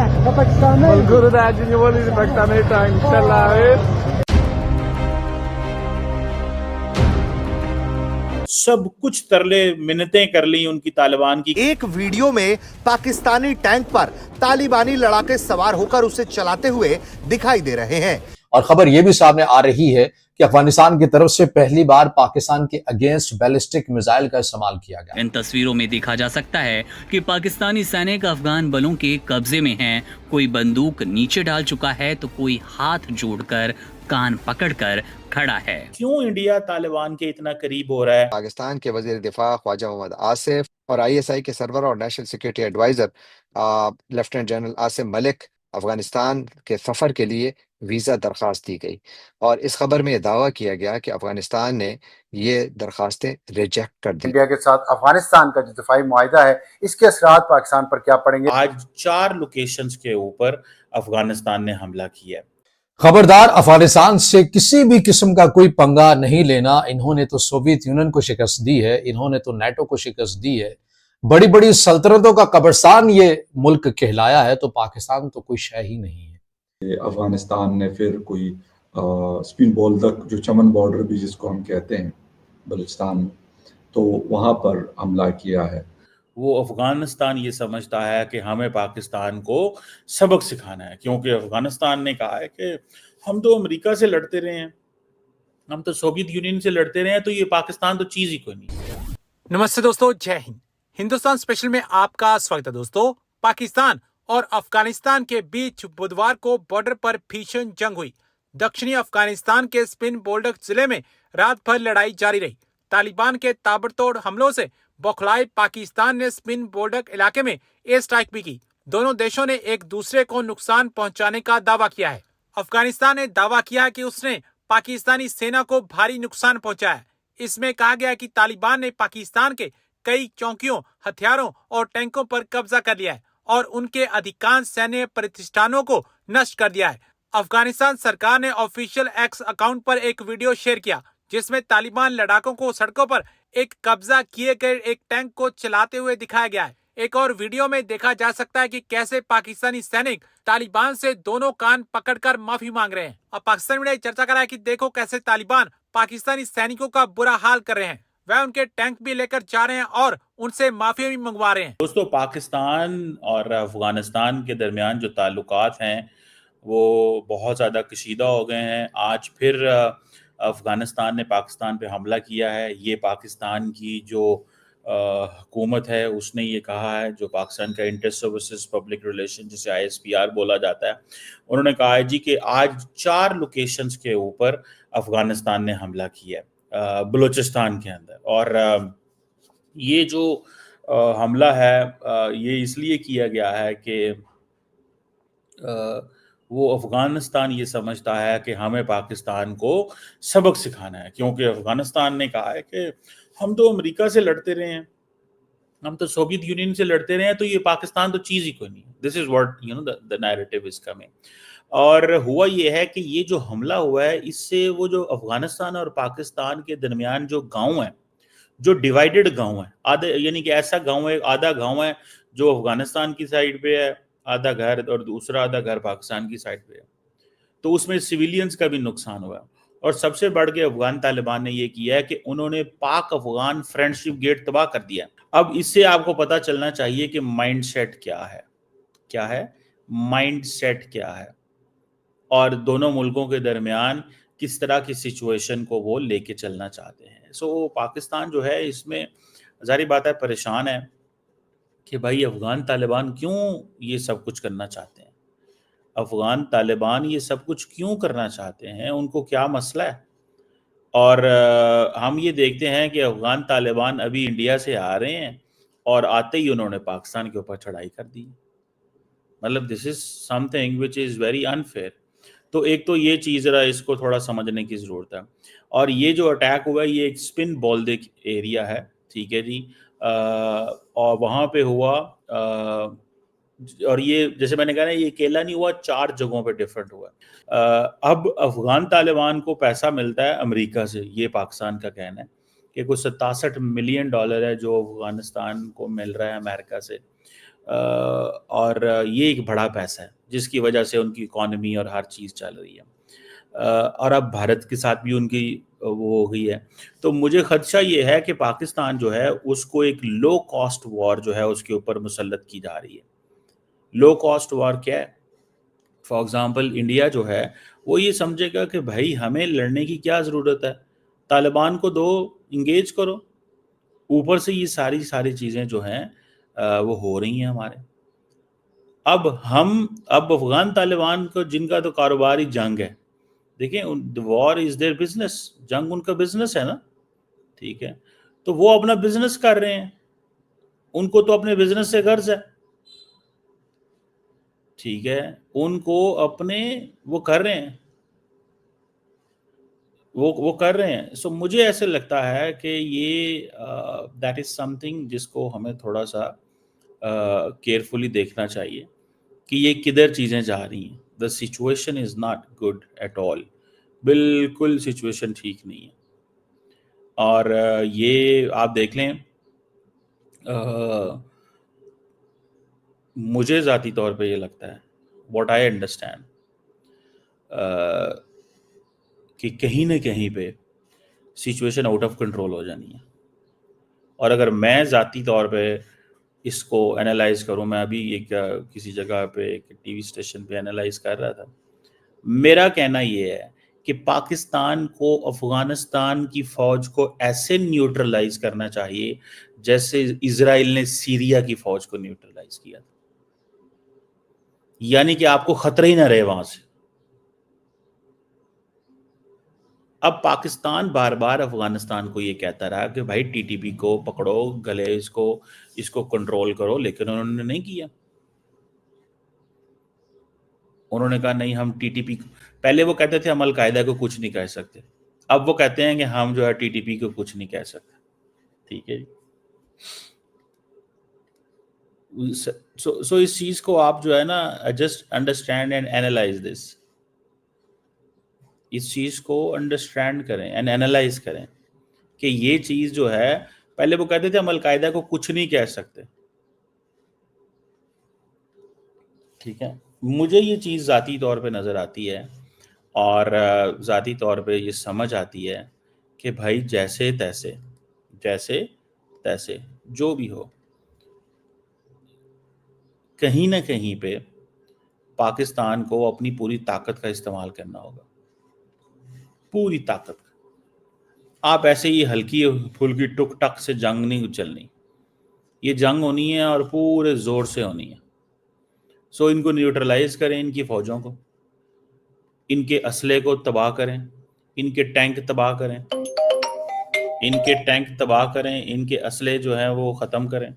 Guru Rajin boleh Pakistan itu inshallah. सब कुछ तरले मिन्नतें कर ली उनकी तालिबान की। एक वीडियो में पाकिस्तानी टैंक पर तालिबानी लड़ाके सवार होकर उसे चलाते हुए दिखाई दे रहे हैं। और खबर यह भी सामने आ रही है कि अफगानिस्तान की तरफ से पहली बार पाकिस्तान के अगेंस्ट बैलिस्टिक मिसाइल का इस्तेमाल किया गया। इन तस्वीरों में देखा जा सकता है कि पाकिस्तानी सैनिक अफगान बलों के कब्जे में हैं। कोई बंदूक नीचे डाल चुका है तो कोई हाथ जोड़कर कान पकड़कर खड़ा है। क्यों इंडिया तालिबान के इतना करीब हो रहा है? पाकिस्तान के वजीर दिफा ख्वाजा मोहम्मद आसिफ और ISI के सरवर और national security adviser lieutenant general Asim Malik Afghanistan के सफ़र के लिए वीज़ा दरख्वास्त दी गई और इस खबर में यह दावा किया गया कि अफगानिस्तान ने ये दरख्वास्तें रिजेक्ट कर दी। इंडिया के साथ अफगानिस्तान का जो दफाई मुआहिदा है, इसके असरात पाकिस्तान पर क्या पड़ेंगे? आज 4 लोकेशंस के ऊपर अफगानिस्तान ने हमला किया है। खबरदार, अफगानिस्तान से किसी भी किस्म का कोई पंगा नहीं लेना। इन्होंने तो सोवियत यूनियन को शिकस्त दी है, इन्होंने तो नेटो को शिकस्त दी है, बड़ी बड़ी सल्तनतों का कब्रिस्तान ये मुल्क कहलाया है, तो पाकिस्तान तो कोई शय ही नहीं है। अफगानिस्तान ने फिर कोई स्पिन बोल्दक जो चमन बॉर्डर भी जिसको हम कहते हैं बलूचिस्तान में, तो वहाँ पर हमला किया है। वो अफगानिस्तान ये समझता है कि हमें पाकिस्तान को सबक सिखाना है, क्योंकि अफगानिस्तान ने कहा है कि हम तो अमेरिका से लड़ते रहे हैं, हम तो सोवियत यूनियन से लड़ते रहे हैं, तो ये पाकिस्तान तो चीज ही कोई नहीं। नमस्ते दोस्तों, जय हिंद। हिंदुस्तान स्पेशल में आपका स्वागत है। दोस्तों, पाकिस्तान और अफगानिस्तान के बीच बुधवार को बॉर्डर पर भीषण जंग हुई। दक्षिणी अफगानिस्तान के स्पिन बोल्डक जिले में रात भर लड़ाई जारी रही। तालिबान के ताबड़तोड़ हमलों से बौखलाए पाकिस्तान ने स्पिन बोल्डक इलाके में एयर स्ट्राइक भी की। दोनों देशों ने एक दूसरे को नुकसान पहुंचाने का दावा किया है। अफगानिस्तान ने दावा किया कि उसने पाकिस्तानी सेना को भारी नुकसान पहुंचाया है। इसमें कहा गया कि तालिबान ने पाकिस्तान के कई चौकियों, हथियारों और टैंकों पर कब्जा कर लिया है और उनके अधिकांश सैन्य प्रतिष्ठानों को नष्ट कर दिया है। अफगानिस्तान सरकार ने ऑफिशियल एक्स अकाउंट पर एक वीडियो शेयर किया जिसमें तालिबान लड़ाकों को सड़कों पर एक कब्जा किए गए एक टैंक को चलाते हुए दिखाया गया है। एक और वीडियो में देखा जा सकता है कि कैसे पाकिस्तानी सैनिक तालिबान से दोनों कान पकड़कर माफी मांग रहे हैं। अब पाकिस्तान मीडिया चर्चा कर रहा है कि देखो कैसे तालिबान पाकिस्तानी सैनिकों का बुरा हाल कर रहे हैं। वह उनके टैंक भी लेकर जा रहे हैं और उनसे माफी भी मंगवा रहे हैं। दोस्तों, पाकिस्तान और अफगानिस्तान के दरमियान जो ताल्लुकात हैं वो बहुत ज़्यादा कशीदा हो गए हैं। आज फिर अफगानिस्तान ने पाकिस्तान पे हमला किया है। ये पाकिस्तान की जो हुकूमत है उसने ये कहा है, जो पाकिस्तान का इंटर सर्विसेज पब्लिक रिलेशन जिसे ISPR बोला जाता है, उन्होंने कहा है जी कि आज 4 लोकेशंस के ऊपर अफगानिस्तान ने हमला किया है बलूचिस्तान के अंदर। और ये जो हमला है ये इसलिए किया गया है कि वो अफगानिस्तान ये समझता है कि हमें पाकिस्तान को सबक सिखाना है, क्योंकि अफगानिस्तान ने कहा है कि हम तो अमेरिका से लड़ते रहे हैं, हम तो सोवियत यूनियन से लड़ते रहे हैं, तो ये पाकिस्तान तो चीज ही कोई नहीं। This is what the narrative is coming. और हुआ ये है कि ये जो हमला हुआ है इससे वो जो अफगानिस्तान और पाकिस्तान के दरमियान जो गांव है, जो डिवाइडेड गांव है, आधे यानी कि ऐसा गांव है, आधा गांव है जो अफगानिस्तान की साइड पे है, आधा घर, और दूसरा आधा घर पाकिस्तान की साइड पे है, तो उसमें सिविलियंस का भी नुकसान हुआ है। और सबसे बढ़ के अफगान तालिबान ने ये किया है कि उन्होंने पाक अफगान फ्रेंडशिप गेट तबाह कर दिया। अब इससे आपको पता चलना चाहिए कि माइंड सेट क्या है माइंड सेट क्या है, और दोनों मुल्कों के दरमियान किस तरह की सिचुएशन को वो लेके चलना चाहते हैं। सो पाकिस्तान जो है इसमें ज़ाहिर बात है परेशान है कि भाई अफगान तालिबान क्यों ये सब कुछ करना चाहते हैं, अफगान तालिबान ये सब कुछ क्यों करना चाहते हैं, उनको क्या मसला है। और हम ये देखते हैं कि अफगान तालिबान अभी इंडिया से आ रहे हैं और आते ही उन्होंने पाकिस्तान के ऊपर चढ़ाई कर दी। मतलब this is something which is very unfair. तो एक तो ये चीज़ जरा इसको थोड़ा समझने की ज़रूरत है। और ये जो अटैक हुआ है ये एक स्पिन बोल्दिक एरिया है, ठीक है जी, और वहाँ पे हुआ और ये जैसे मैंने कहा ना, ये अकेला नहीं हुआ, 4 जगहों पे डिफरेंट हुआ। अब अफगान तालिबान को पैसा मिलता है अमेरिका से, ये पाकिस्तान का कहना है कि कुछ $67 मिलियन है जो अफगानिस्तान को मिल रहा है अमेरिका से। اور یہ ایک بڑا پیسہ ہے جس کی وجہ سے ان کی اکانومی اور ہر چیز چل رہی ہے، اور اب بھارت کے ساتھ بھی ان کی وہ ہو گئی ہے. تو مجھے خدشہ یہ ہے کہ پاکستان جو ہے اس کو ایک لو کاسٹ وار جو ہے اس کے اوپر مسلط کی جا رہی ہے. لو کاسٹ وار کیا ہے؟ فار ایگزامپل انڈیا جو ہے وہ یہ سمجھے گا کہ بھائی ہمیں لڑنے کی کیا ضرورت ہے، طالبان کو دو، انگیج کرو. اوپر سے یہ ساری چیزیں جو ہیں وہ ہو رہی ہیں ہمارے. اب افغان طالبان کو جن کا تو کاروبار ہی جنگ ہے، دیکھیں وار از دیئر بزنس، جنگ ان کا بزنس ہے نا، ٹھیک ہے، تو وہ اپنا بزنس کر رہے ہیں، ان کو تو اپنے بزنس سے غرض ہے، ٹھیک ہے، ان کو اپنے وہ کر رہے ہیں، وہ کر رہے ہیں. سو مجھے ایسے لگتا ہے کہ یہ دیٹ از سم تھنگ جس کو ہمیں تھوڑا سا کیئرفلی دیکھنا چاہیے کہ یہ کدھر چیزیں جا رہی ہیں. The situation is not good at all, بالکل سچویشن ٹھیک نہیں ہے. اور یہ آپ دیکھ لیں، مجھے ذاتی طور پہ یہ لگتا ہے، واٹ آئی انڈرسٹینڈ، کہ کہیں نہ کہیں پہ سچویشن آؤٹ آف کنٹرول ہو جانی ہے. اور اگر میں ذاتی طور پہ اس کو انالائز کروں، میں ابھی ایک کسی جگہ پہ ایک ٹی وی اسٹیشن پہ انالائز کر رہا تھا، میرا کہنا یہ ہے کہ پاکستان کو افغانستان کی فوج کو ایسے نیوٹرلائز کرنا چاہیے جیسے اسرائیل نے سیریا کی فوج کو نیوٹرلائز کیا تھا، یعنی کہ آپ کو خطرہ ہی نہ رہے وہاں سے. اب پاکستان بار بار افغانستان کو یہ کہتا رہا کہ بھائی ٹی ٹی پی کو پکڑو گلے، اس کو کنٹرول کرو، لیکن انہوں نے نہیں کیا. انہوں نے کہا نہیں، ہم ٹی ٹی پی، پہلے وہ کہتے تھے ہم القاعدہ کو کچھ نہیں کہہ سکتے، اب وہ کہتے ہیں کہ ہم جو ہے ٹی ٹی پی کو کچھ نہیں کہہ سکتے. ٹھیک ہے جی. سو اس چیز کو آپ جو ہے نا just understand and analyse this, اس چیز کو انڈرسٹینڈ کریں اینڈ اینالائز کریں کہ یہ چیز جو ہے، پہلے وہ کہتے تھے ہم القاعدہ کو کچھ نہیں کہہ سکتے. ٹھیک ہے، مجھے یہ چیز ذاتی طور پہ نظر آتی ہے اور ذاتی طور پہ یہ سمجھ آتی ہے کہ بھائی جیسے تیسے جو بھی ہو، کہیں نہ کہیں پہ پاکستان کو اپنی پوری طاقت کا استعمال کرنا ہوگا، پوری طاقت. آپ ایسے ہی ہلکی پھلکی ٹک ٹک سے جنگ نہیں چلنی، یہ جنگ ہونی ہے اور پورے زور سے ہونی ہے. سو ان کو نیوٹرلائز کریں، ان کی فوجوں کو، ان کے اسلحے کو تباہ کریں، ان کے ٹینک تباہ کریں، ان کے اسلحے جو ہیں وہ ختم کریں.